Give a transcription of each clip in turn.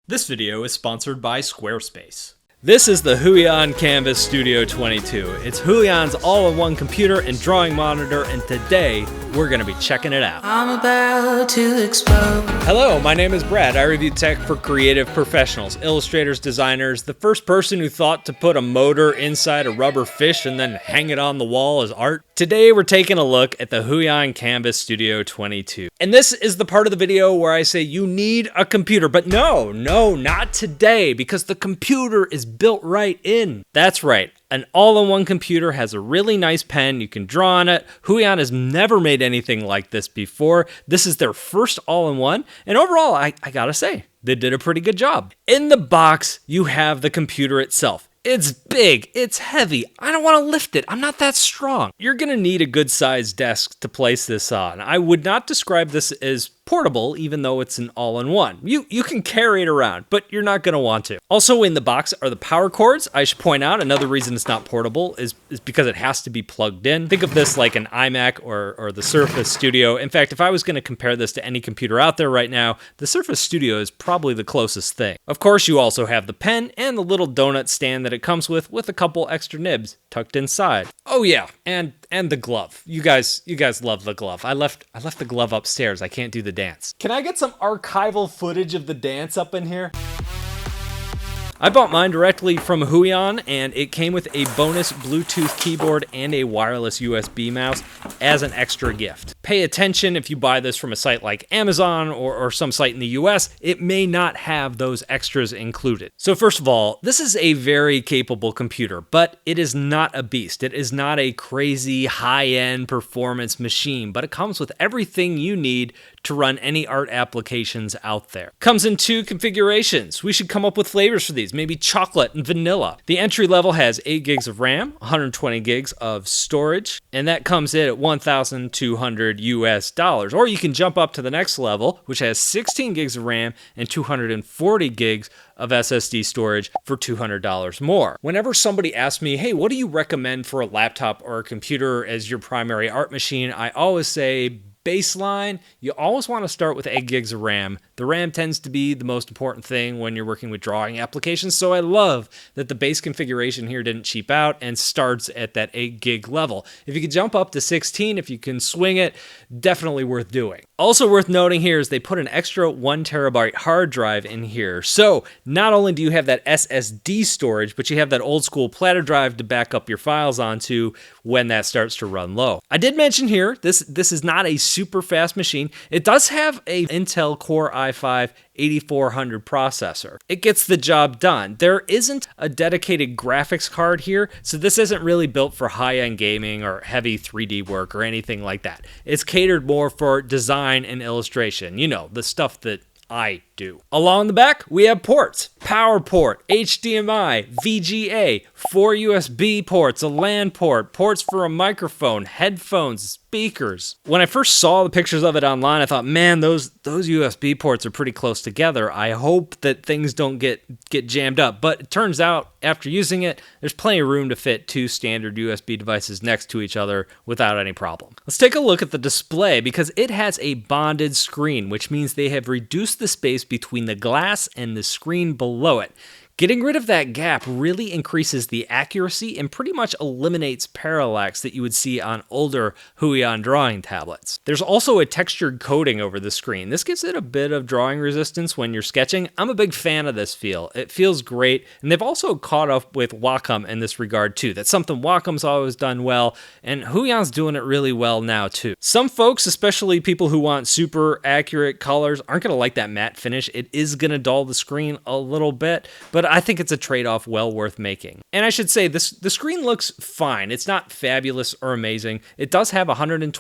This video is sponsored by Squarespace. This is the Huion Kamvas Studio 22. It's Huion's all-in-one computer and drawing monitor, and today we're going to be checking it out. I'm about to explode. Hello, my name is Brad. I review tech for creative professionals, illustrators, designers, the first person who thought to put a motor inside a rubber fish and then hang it on the wall as art. Today we're taking a look at the Huion Kamvas Studio 22. And this is the part of the video where I say you need a computer, but no, not today, because the computer is built right in. That's right. An all-in-one computer has a really nice pen. You can draw on it. Huion has never made anything like this before. This is their first all-in-one. And overall, I gotta say, they did a pretty good job. In the box, you have the computer itself. It's big, it's heavy, I don't want to lift it, I'm not that strong. You're gonna need a good sized desk to place this on. I would not describe this as portable, even though it's an all-in-one. You can carry it around, but you're not gonna want to. Also in the box are the power cords. I should point out, another reason it's not portable is because it has to be plugged in. Think of this like an iMac or the Surface Studio. In fact, if I was gonna compare this to any computer out there right now, the Surface Studio is probably the closest thing. Of course, you also have the pen and the little donut stand that it comes with a couple extra nibs tucked inside. Oh yeah, and the glove. You guys love the glove. I left the glove upstairs. I can't do the dance. Can I get some archival footage of the dance up in here? I bought mine directly from Huion, and it came with a bonus Bluetooth keyboard and a wireless USB mouse as an extra gift. Pay attention if you buy this from a site like Amazon or some site in the US, it may not have those extras included. So first of all, this is a very capable computer, but it is not a beast. It is not a crazy high-end performance machine, but it comes with everything you need to run any art applications out there. Comes in two configurations. We should come up with flavors for these, maybe chocolate and vanilla. The entry level has 8 gigs of RAM, 120 gigs of storage, and that comes in at $1,200 US. Or you can jump up to the next level, which has 16 gigs of RAM and 240 gigs of SSD storage for $200 more. Whenever somebody asks me, hey, what do you recommend for a laptop or a computer as your primary art machine, I always say, baseline, you always want to start with 8 gigs of RAM. The RAM tends to be the most important thing when you're working with drawing applications, so I love that the base configuration here didn't cheap out and starts at that 8 gig level. If you could jump up to 16, if you can swing it, definitely worth doing. Also worth noting here is they put an extra 1 terabyte hard drive in here. So not only do you have that SSD storage, but you have that old school platter drive to back up your files onto when that starts to run low. I did mention here, this is not a super fast machine. It does have a Intel Core i5 8400 processor. It gets the job done. There isn't a dedicated graphics card here, so this isn't really built for high-end gaming or heavy 3D work or anything like that. It's catered more for design and illustration. You know, the stuff that I do. Along the back, we have ports. Power port, HDMI, VGA, 4 USB ports, a LAN port, ports for a microphone, headphones, speakers. When I first saw the pictures of it online, I thought, man, those USB ports are pretty close together. I hope that things don't get jammed up. But it turns out, after using it, there's plenty of room to fit 2 standard USB devices next to each other without any problem. Let's take a look at the display, because it has a bonded screen, which means they have reduced the space between the glass and the screen below it. Getting rid of that gap really increases the accuracy and pretty much eliminates parallax that you would see on older Huion drawing tablets. There's also a textured coating over the screen. This gives it a bit of drawing resistance when you're sketching. I'm a big fan of this feel. It feels great, and they've also caught up with Wacom in this regard too. That's something Wacom's always done well, and Huion's doing it really well now too. Some folks, especially people who want super accurate colors, aren't going to like that matte finish. It is going to dull the screen a little bit, but I think it's a trade-off well worth making. And I should say, the screen looks fine. It's not fabulous or amazing. It does have 120%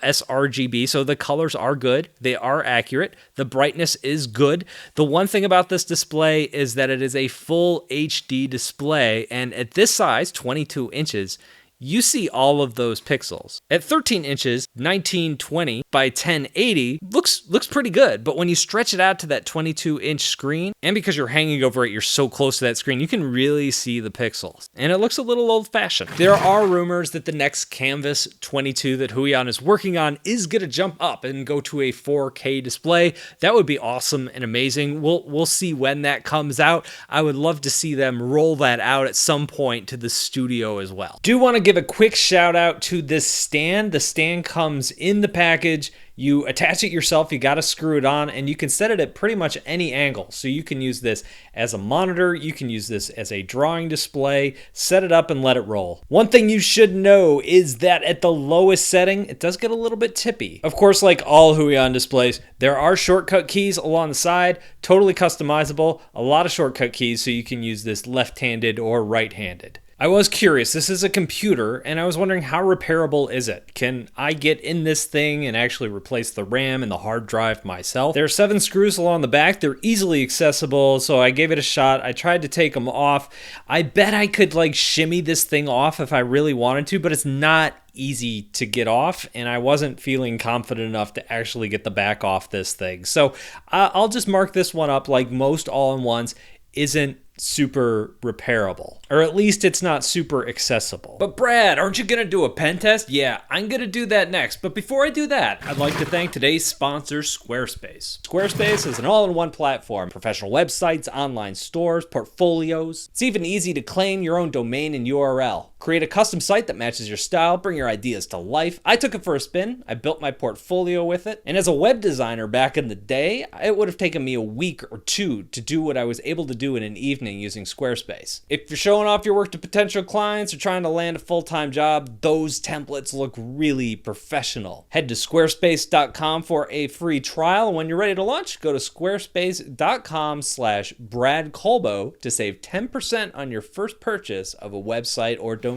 sRGB, so the colors are good. They are accurate. The brightness is good. The one thing about this display is that it is a full HD display, and at this size, 22 inches, you see all of those pixels. At 13 inches, 1920 by 1080 looks pretty good, but when you stretch it out to that 22-inch screen, and because you're hanging over it, you're so close to that screen, you can really see the pixels, and it looks a little old-fashioned. There are rumors that the next Kamvas 22 that Huion is working on is gonna jump up and go to a 4K display. That would be awesome and amazing. We'll see when that comes out. I would love to see them roll that out at some point to the studio as well. Do want to give a quick shout out to this stand. The stand comes in the package. You attach it yourself, you gotta screw it on, and you can set it at pretty much any angle. So you can use this as a monitor, you can use this as a drawing display, set it up and let it roll. One thing you should know is that at the lowest setting, it does get a little bit tippy. Of course, like all Huion displays, there are shortcut keys along the side, totally customizable, a lot of shortcut keys so you can use this left-handed or right-handed. I was curious, this is a computer, and I was wondering how repairable is it? Can I get in this thing and actually replace the RAM and the hard drive myself? There are 7 screws along the back, they're easily accessible, so I gave it a shot. I tried to take them off. I bet I could like shimmy this thing off if I really wanted to, but it's not easy to get off, and I wasn't feeling confident enough to actually get the back off this thing. So I'll just mark this one up like most all-in-ones isn't super repairable, or at least it's not super accessible. But Brad, aren't you gonna do a pen test? Yeah, I'm gonna do that next, but before I do that, I'd like to thank today's sponsor, Squarespace. Squarespace is an all-in-one platform, professional websites, online stores, portfolios. It's even easy to claim your own domain and URL. Create a custom site that matches your style, bring your ideas to life. I took it for a spin, I built my portfolio with it, and as a web designer back in the day, it would have taken me a week or two to do what I was able to do in an evening using Squarespace. If you're showing off your work to potential clients or trying to land a full-time job, those templates look really professional. Head to squarespace.com for a free trial, and when you're ready to launch, go to squarespace.com/BradColbo to save 10% on your first purchase of a website or domain.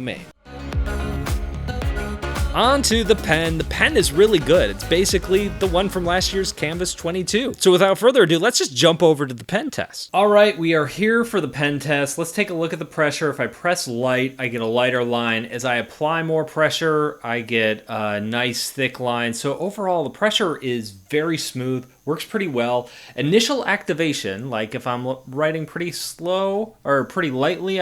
On to the pen. The pen is really good. It's basically the one from last year's Kamvas 22. So without further ado, let's just jump over to the pen test. All right, we are here for the pen test. Let's take a look at the pressure. If I press light, I get a lighter line. As I apply more pressure, I get a nice thick line. So overall, the pressure is very smooth, works pretty well. Initial activation, like if I'm writing pretty slow, or pretty lightly,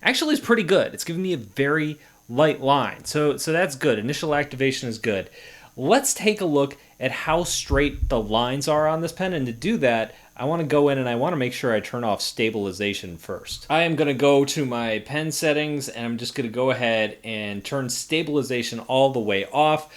actually is pretty good. It's giving me a very light line. So that's good. Initial activation is good. Let's take a look at how straight the lines are on this pen, and to do that, I want to go in and I want to make sure I turn off stabilization first. I am going to go to my pen settings, and I'm just going to go ahead and turn stabilization all the way off.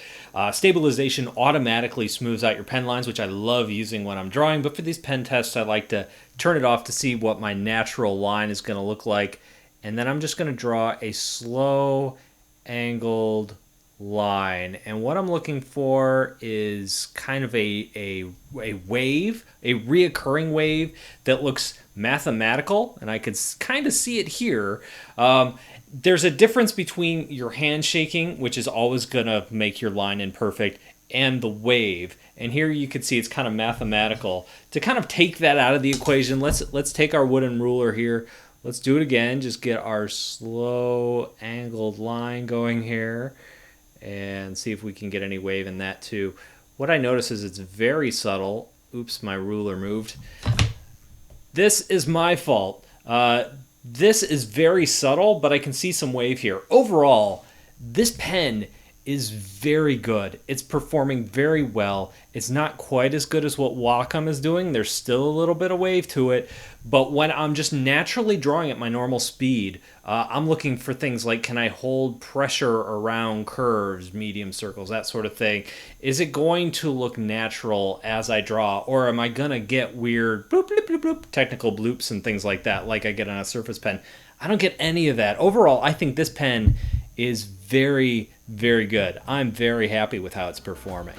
Stabilization automatically smooths out your pen lines, which I love using when I'm drawing, but for these pen tests, I like to turn it off to see what my natural line is going to look like. And then I'm just going to draw a slow angled line. And what I'm looking for is kind of a wave, a reoccurring wave that looks mathematical. And I could kind of see it here. There's a difference between your hand shaking, which is always going to make your line imperfect, and the wave. And here you can see it's kind of mathematical. To kind of take that out of the equation, let's take our wooden ruler here. Let's do it again. Just get our slow angled line going here and see if we can get any wave in that too. What I notice is it's very subtle. Oops, my ruler moved. This is my fault. This is very subtle, but I can see some wave here. Overall, this pen is very good. It's performing very well. It's not quite as good as what Wacom is doing. There's still a little bit of wave to it, but when I'm just naturally drawing at my normal speed, I'm looking for things like, can I hold pressure around curves, medium circles, that sort of thing? Is it going to look natural as I draw, or am I gonna get weird bloop, bloop, bloop, bloop, technical bloops and things like that, like I get on a Surface Pen? I don't get any of that. Overall, I think this pen is very, very good. I'm very happy with how it's performing.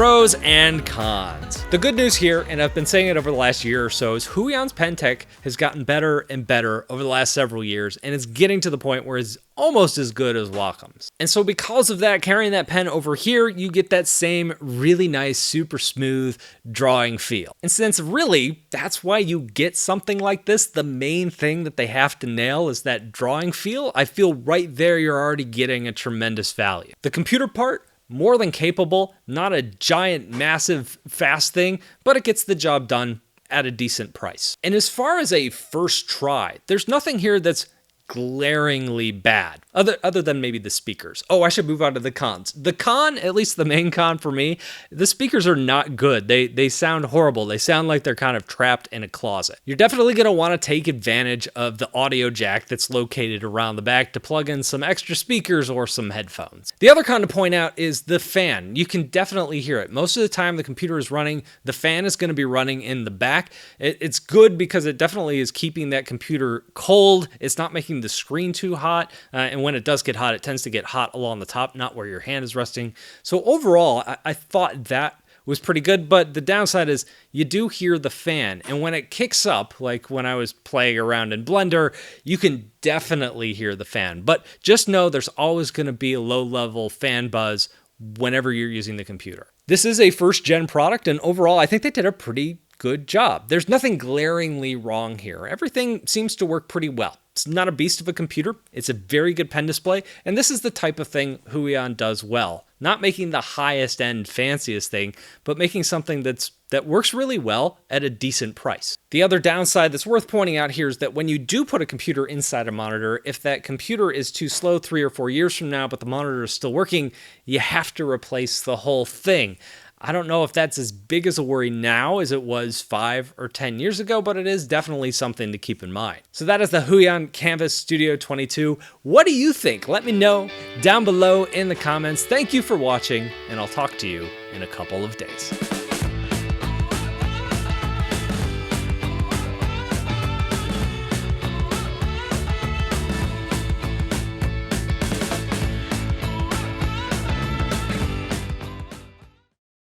pros and cons. The good news here, and I've been saying it over the last year or so, is Huion's pen tech has gotten better and better over the last several years, and it's getting to the point where it's almost as good as Wacom's. And so because of that, carrying that pen over here, you get that same really nice, super smooth drawing feel. And since really, that's why you get something like this, the main thing that they have to nail is that drawing feel, I feel right there you're already getting a tremendous value. The computer part, more than capable, not a giant, massive, fast thing, but it gets the job done at a decent price. And as far as a first try, there's nothing here that's glaringly bad, other than maybe the speakers. Oh, I should move on to the cons. The con, at least the main con for me, the speakers are not good. They sound horrible. They sound like they're kind of trapped in a closet. You're definitely going to want to take advantage of the audio jack that's located around the back to plug in some extra speakers or some headphones. The other con to point out is the fan. You can definitely hear it. Most of the time the computer is running, the fan is going to be running in the back. It's good because it definitely is keeping that computer cold. It's not making the screen too hot, and when it does get hot, it tends to get hot along the top, not where your hand is resting. So overall, I thought that was pretty good, but the downside is you do hear the fan, and when it kicks up, like when I was playing around in Blender, you can definitely hear the fan. But just know there's always going to be a low-level fan buzz whenever you're using the computer. This is a first-gen product, and overall, I think they did a pretty good job. There's nothing glaringly wrong here. Everything seems to work pretty well. It's not a beast of a computer. It's a very good pen display, and this is the type of thing Huion does well. Not making the highest end, fanciest thing, but making something that works really well at a decent price. The other downside that's worth pointing out here is that when you do put a computer inside a monitor, if that computer is too slow 3 or 4 years from now, but the monitor is still working, you have to replace the whole thing. I don't know if that's as big as a worry now as it was 5 or 10 years ago, but it is definitely something to keep in mind. So that is the Huion Kamvas Studio 22. What do you think? Let me know down below in the comments. Thank you for watching, and I'll talk to you in a couple of days.